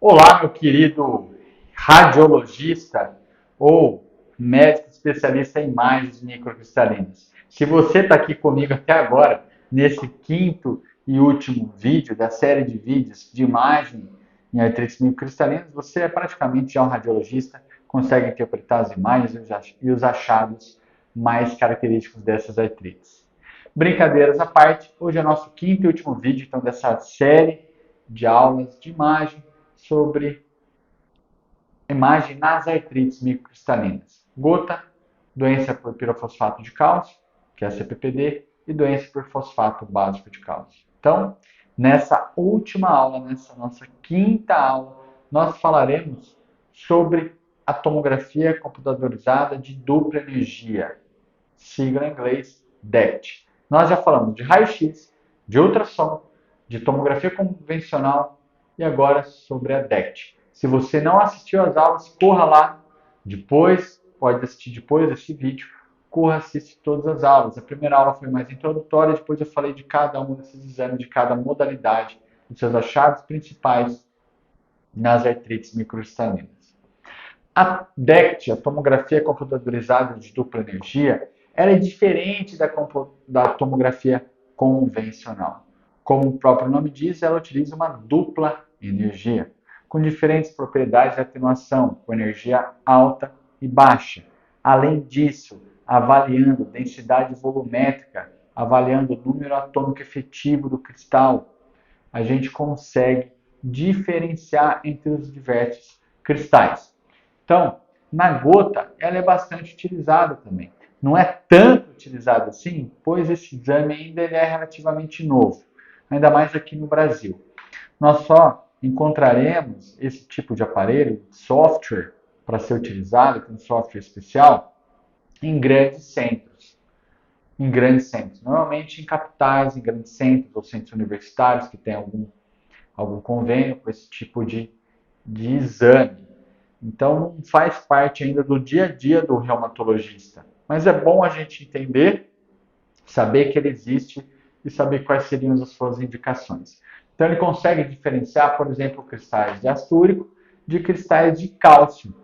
Olá, meu querido radiologista ou médico especialista em imagens microcristalinas. Se você está aqui comigo até agora, nesse quinto e último vídeo da série de vídeos de imagem em artrites microcristalinas, você é praticamente já um radiologista, consegue interpretar as imagens e os achados mais característicos dessas artrites. Brincadeiras à parte, hoje é o nosso quinto e último vídeo então, dessa série de aulas de imagem sobre imagem nas artrites microcristalinas. Gota, doença por pirofosfato de cálcio, que é a CPPD, e doença por fosfato básico de cálcio. Então, nessa última aula, nessa nossa quinta aula, nós falaremos sobre a tomografia computadorizada de dupla energia, sigla em inglês DECT. Nós já falamos de raio-x, de ultrassom, de tomografia convencional e agora sobre a DECT. Se você não assistiu às aulas, corra lá depois, pode assistir depois desse vídeo, corra, assiste todas as aulas. A primeira aula foi mais introdutória, depois eu falei de cada um desses exames, de cada modalidade, dos seus achados principais nas artrites microcristalinas. A DECT, a tomografia computadorizada de dupla energia, ela é diferente da tomografia convencional. Como o próprio nome diz, ela utiliza uma dupla energia, com diferentes propriedades de atenuação, com energia alta e baixa. Além disso, avaliando densidade volumétrica, avaliando o número atômico efetivo do cristal, a gente consegue diferenciar entre os diversos cristais. Então, na gota, ela é bastante utilizada também. Não é tanto utilizada assim, pois esse exame ainda é relativamente novo, ainda mais aqui no Brasil. Nós só encontraremos esse tipo de aparelho, software, para ser utilizado, com software especial, em grandes centros. Em grandes centros. Normalmente em capitais, em grandes centros ou centros universitários que têm algum convênio com esse tipo de exame. Então, não faz parte ainda do dia a dia do reumatologista. Mas é bom a gente entender, saber que ele existe e saber quais seriam as suas indicações. Então, ele consegue diferenciar, por exemplo, cristais de astúrico de cristais de cálcio.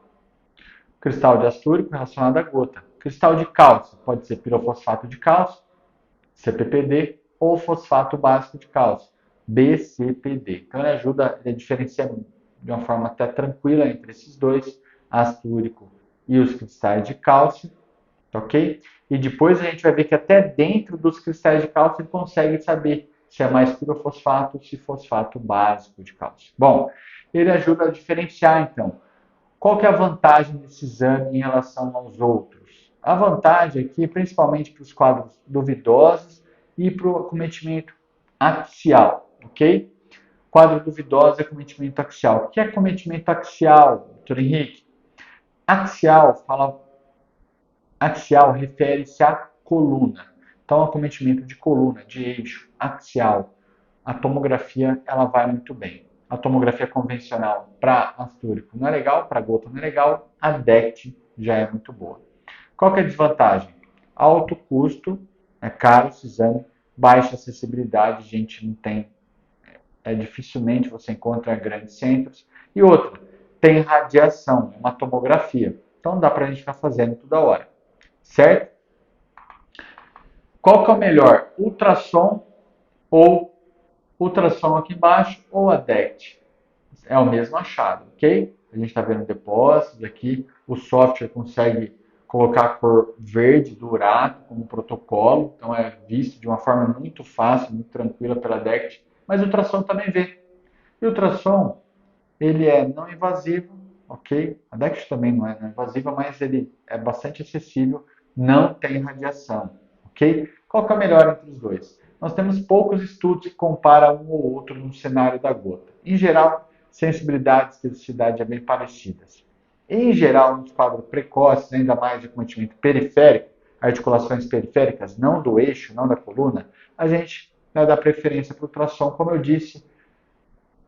Cristal de astúrico relacionado à gota. Cristal de cálcio pode ser pirofosfato de cálcio, CPPD, ou fosfato básico de cálcio, BCPD. Então, ele ajuda a diferenciar de uma forma até tranquila entre esses dois, astúrico e os cristais de cálcio, ok? E depois a gente vai ver que até dentro dos cristais de cálcio ele consegue saber se é mais pirofosfato ou se fosfato básico de cálcio. Bom, ele ajuda a diferenciar, então. Qual que é a vantagem desse exame em relação aos outros? A vantagem aqui, principalmente para os quadros duvidosos e para o acometimento axial, ok? Quadro duvidoso é acometimento axial. O que é acometimento axial, doutor Henrique? Axial refere-se à coluna. Então, acometimento de coluna, de eixo, axial. A tomografia, ela vai muito bem. A tomografia convencional para astúrico não é legal, para gota não é legal, a DECT já é muito boa. Qual que é a desvantagem? Alto custo, é caro esse exame, baixa acessibilidade, a gente não tem, dificilmente você encontra em grandes centros. E outra, tem radiação, é uma tomografia. Então dá para a gente ficar fazendo toda hora, certo? Qual que é o melhor? Ultrassom ou ultrassom aqui embaixo ou a DECT? É o mesmo achado, ok? A gente está vendo depósitos aqui, o software consegue colocar a cor verde do urato como protocolo, então é visto de uma forma muito fácil, muito tranquila pela DECT, mas o ultrassom também vê. E o ultrassom, ele é não invasivo, ok? A DECT também não é não invasiva, mas ele é bastante acessível, não tem radiação, ok? Qual que é o melhor entre os dois? Nós temos poucos estudos que comparam um ou outro no cenário da gota. Em geral, sensibilidade e especificidade é bem parecidas. Em geral, nos quadros precoces, ainda mais de acometimento periférico, articulações periféricas, não do eixo, não da coluna, a gente vai dar preferência para o ultrassom, como eu disse,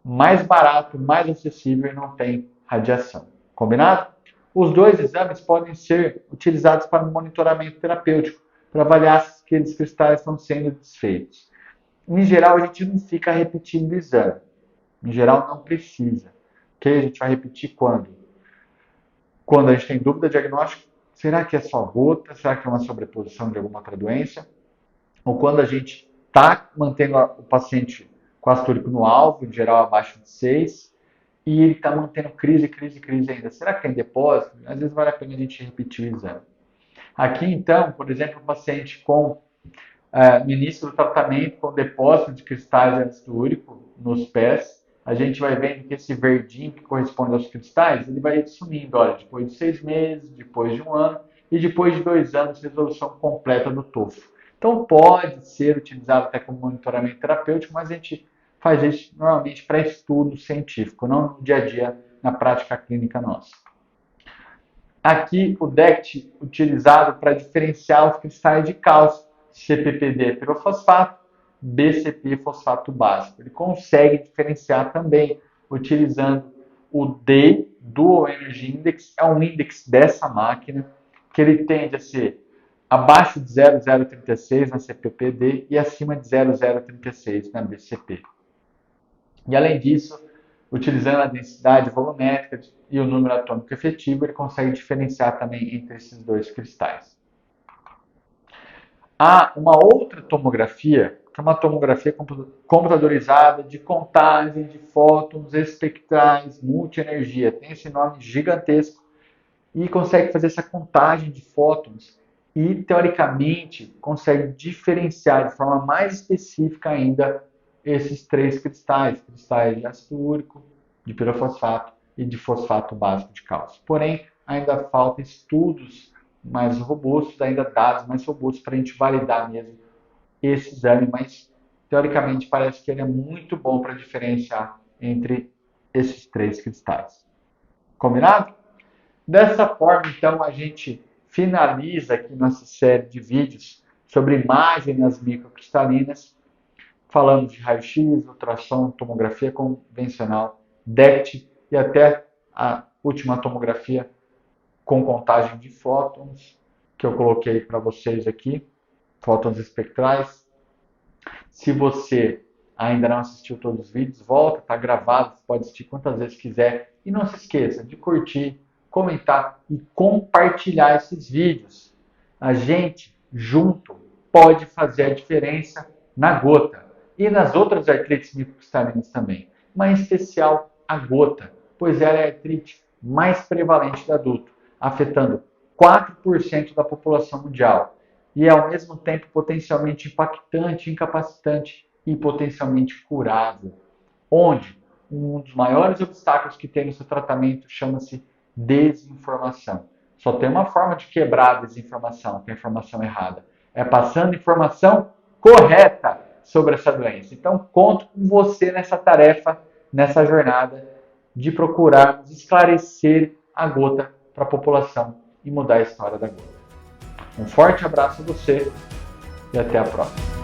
mais barato, mais acessível e não tem radiação. Combinado? Os dois exames podem ser utilizados para monitoramento terapêutico, para avaliar se aqueles cristais estão sendo desfeitos. Em geral, a gente não fica repetindo o exame. Em geral, não precisa. Que a gente vai repetir quando? Quando a gente tem dúvida diagnóstica, será que é só gota? Será que é uma sobreposição de alguma outra doença? Ou quando a gente está mantendo o paciente com ácido úrico no alvo, em geral abaixo de 6, e ele está mantendo crise ainda. Será que tem depósito? Às vezes vale a pena a gente repetir o exame. Aqui, então, por exemplo, um paciente no início do tratamento com depósito de cristais de ácido úrico nos pés, a gente vai vendo que esse verdinho que corresponde aos cristais, ele vai sumindo, olha, depois de 6 meses, depois de 1 ano e depois de 2 anos, resolução completa do tofo. Então pode ser utilizado até como monitoramento terapêutico, mas a gente faz isso normalmente para estudo científico, não no dia a dia, na prática clínica nossa. Aqui o DECT utilizado para diferenciar os cristais de cálcio, CPPD pirofosfato, BCP fosfato básico. Ele consegue diferenciar também utilizando o D, Dual Energy Index, é um índice dessa máquina, que ele tende a ser abaixo de 0,036 na CPPD e acima de 0,036 na BCP. E além disso, utilizando a densidade volumétrica e o número atômico efetivo, ele consegue diferenciar também entre esses dois cristais. Há uma outra tomografia, que é uma tomografia computadorizada de contagem de fótons espectrais multienergia. Tem esse nome gigantesco e consegue fazer essa contagem de fótons e, teoricamente, consegue diferenciar de forma mais específica ainda esses 3 cristais de ácido úrico, de pirofosfato e de fosfato básico de cálcio. Porém, ainda faltam estudos mais robustos, ainda dados mais robustos para a gente validar mesmo esse exame, mas teoricamente parece que ele é muito bom para diferenciar entre esses 3 cristais. Combinado? Dessa forma, então, a gente finaliza aqui nossa série de vídeos sobre imagem nas microcristalinas. Falamos de raio-x, ultrassom, tomografia convencional, DECT e até a última tomografia com contagem de fótons, que eu coloquei para vocês aqui, fótons espectrais. Se você ainda não assistiu todos os vídeos, volta, está gravado, você pode assistir quantas vezes quiser. E não se esqueça de curtir, comentar e compartilhar esses vídeos. A gente, junto, pode fazer a diferença na gota e nas outras artrites microcristalinas também, mas em especial a gota, pois ela é a artrite mais prevalente do adulto, afetando 4% da população mundial e, ao mesmo tempo, potencialmente impactante, incapacitante e potencialmente curável, onde um dos maiores obstáculos que tem no seu tratamento chama-se desinformação. Só tem uma forma de quebrar a desinformação, que é a informação errada. É passando informação correta sobre essa doença. Então, conto com você nessa tarefa, nessa jornada de procurarmos esclarecer a gota para a população e mudar a história da gota. Um forte abraço a você e até a próxima.